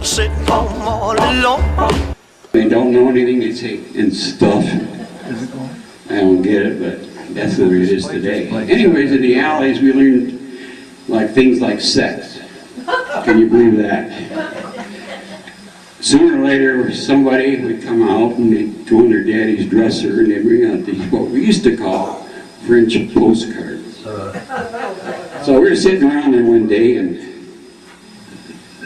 sitting home all alone. They don't know anything, they say, and stuff. I don't get it, but that's the way it is today. Anyways, in the alleys, we learned like things like sex. Can you believe that? Sooner or later, somebody would come out and they'd go in their daddy's dresser and they'd bring out these, what we used to call French postcards. So we were sitting around there one day and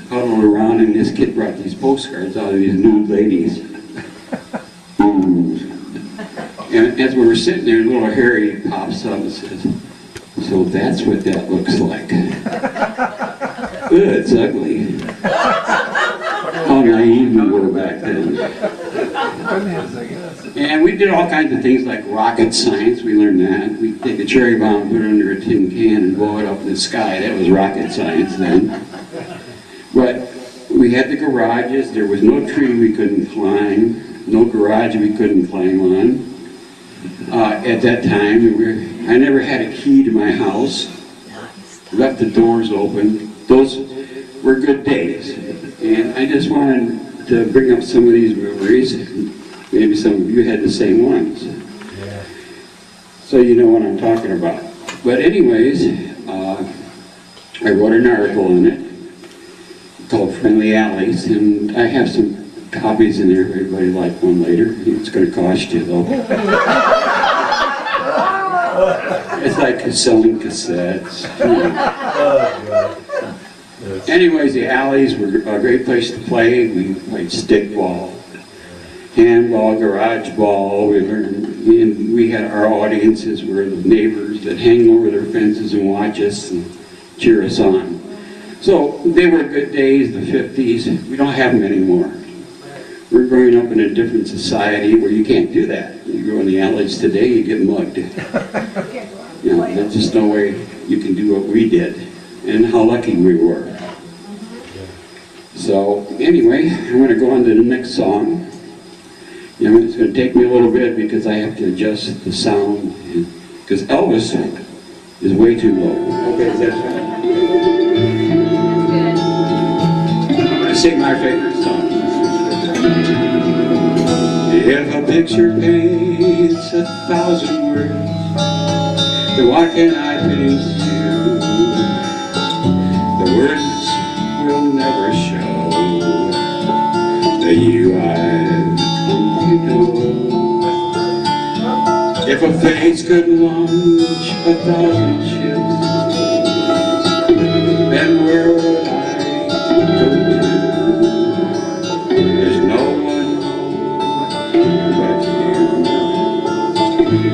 huddled around, and this kid brought these postcards out of these nude ladies. And as we were sitting there, little Harry pops up and says, "So that's what that looks like." Ugh, it's ugly. How naive we were back then. And we did all kinds of things like rocket science. We learned that. We'd take a cherry bomb, put it under a tin can, and blow it up in the sky. That was rocket science then. But we had the garages. There was no tree we couldn't climb, no garage we couldn't climb on. At that time, I never had a key to my house. Left the doors open. Those were good days. And I just wanted to bring up some of these memories. Maybe some of you had the same ones. So you know what I'm talking about. But anyways, I wrote an article in it called Friendly Alleys, and I have some copies in there. Everybody like one later. It's going to cost you though. It's like selling cassettes. Anyways, the alleys were a great place to play. We played stickball, handball, garage ball. We learned, and we had our audiences were the neighbors that hang over their fences and watch us and cheer us on. So they were good days, the 50s. We don't have them anymore. We're growing up in a different society where you can't do that. You go in the alleys today, you get mugged. You know, there's just no way you can do what we did, and how lucky we were. So anyway, I'm going to go on to the next song. You know, it's going to take me a little bit because I have to adjust the sound, because Elvis is way too low. Okay, is that fine? I'm going to sing my favorite song. If a picture paints 1,000 words, then why can't I paint you? The words will never show the you I've come to know. If a face could launch 1,000 ships, then where would I go to? There's no one but you.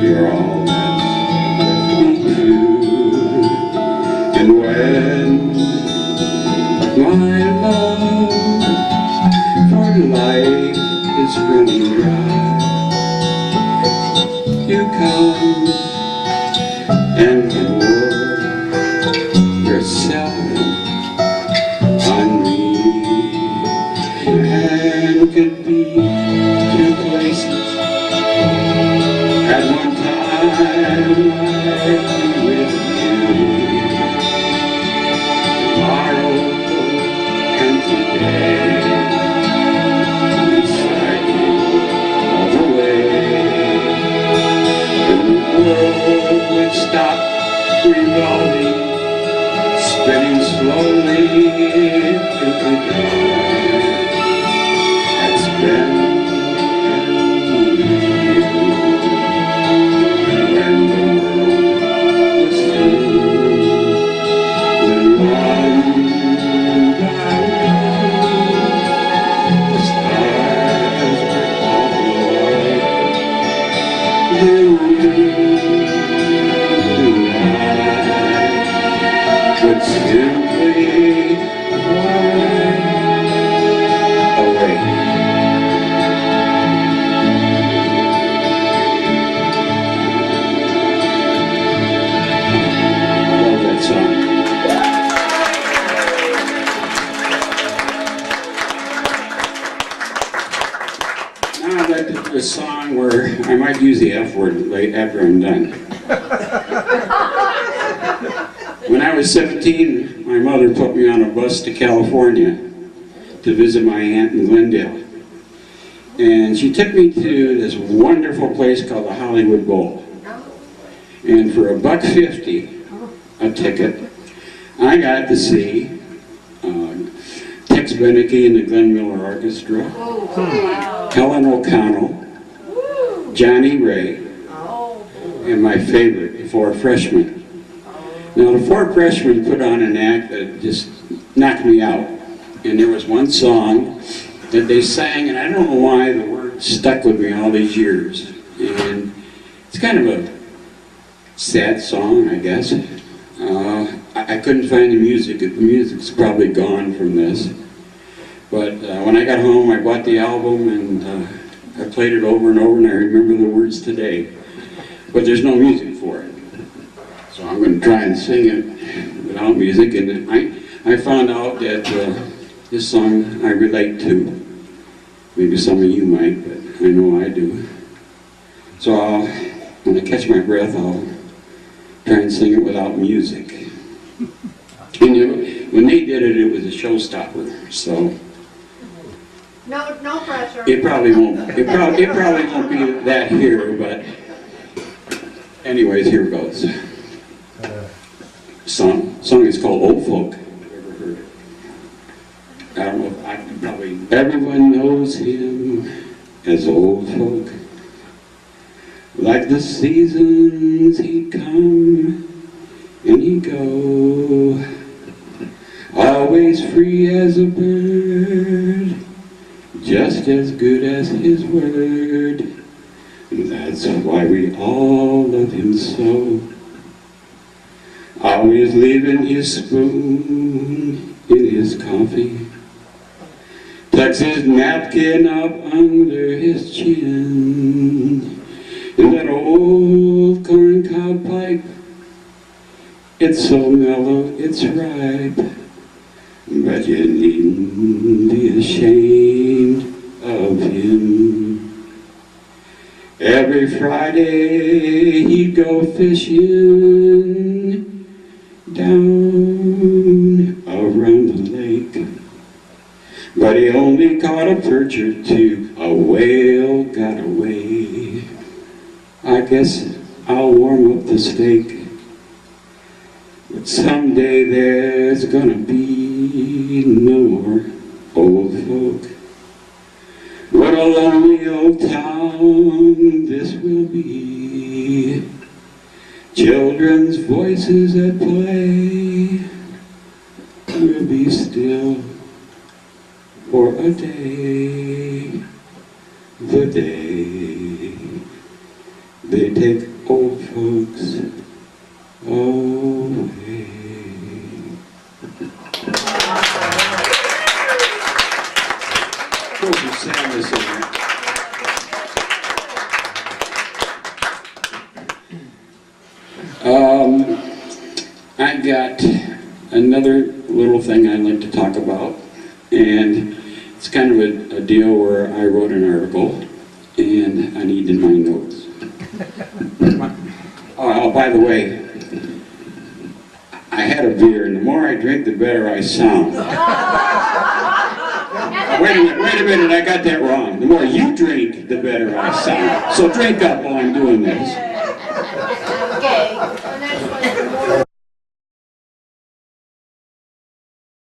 You're all that's left me to. And when my love for life is running dry, you come and pour yourself on me. And could be two places at one time. I'd be with you tomorrow and today, beside you all the way. The world would stop revolving, spinning slowly into dark. I'd spend with you when the world was through. Then one by one, the stars were all glowing. I would simply fly away. I love that song. Now I'd like to do a song where I might use the F word after I'm done. When I was 17, my my mother put me on a bus to California to visit my aunt in Glendale. And she took me to this wonderful place called the Hollywood Bowl. And for $1.50 a ticket, I got to see Tex Beneke and the Glenn Miller Orchestra, Helen O'Connell, Johnny Ray, and my favorite, the Four Freshmen. Now the Four Freshmen put on an act that just knocked me out. And there was one song that they sang, and I don't know why the word stuck with me all these years. And it's kind of a sad song, I guess. I couldn't find the music. The music's probably gone from this. But when I got home, I bought the album, and I played it over and over, and I remember the words today. But there's no music for it. So I'm going to try and sing it without music. And I found out that this song I relate to. Maybe some of you might, but I know I do. So when I catch my breath, I'll try and sing it without music. And when they did it, it was a showstopper. So no pressure. it probably won't be that here, but anyways, here goes. Song is called Old Folk. Ever heard it? I don't know if I can probably. Everyone knows him as Old Folk. Like the seasons he'd come and he'd go, always free as a bird, just as good as his word. And that's why we all love him so. Always leaving his spoon in his coffee, tucks his napkin up under his chin. And that old corncob pipe, it's so mellow, it's ripe, but you needn't be ashamed of him. Every Friday he'd go fishing down around the lake, but he only caught a perch or two, a whale got away. I guess I'll warm up the steak, but someday there's gonna be no more old folk. What a lonely old town this will be. Children's voices at play will be still for a day, the day they take old folks away. Of course, you sang this in there. I got another little thing I'd like to talk about, and it's kind of a deal where I wrote an article, and I needed my notes. Oh, by the way, I had a beer, and the more I drink, the better I sound. Wait a minute, I got that wrong. The more you drink, the better I sound. So drink up while I'm doing this. Okay, the next one.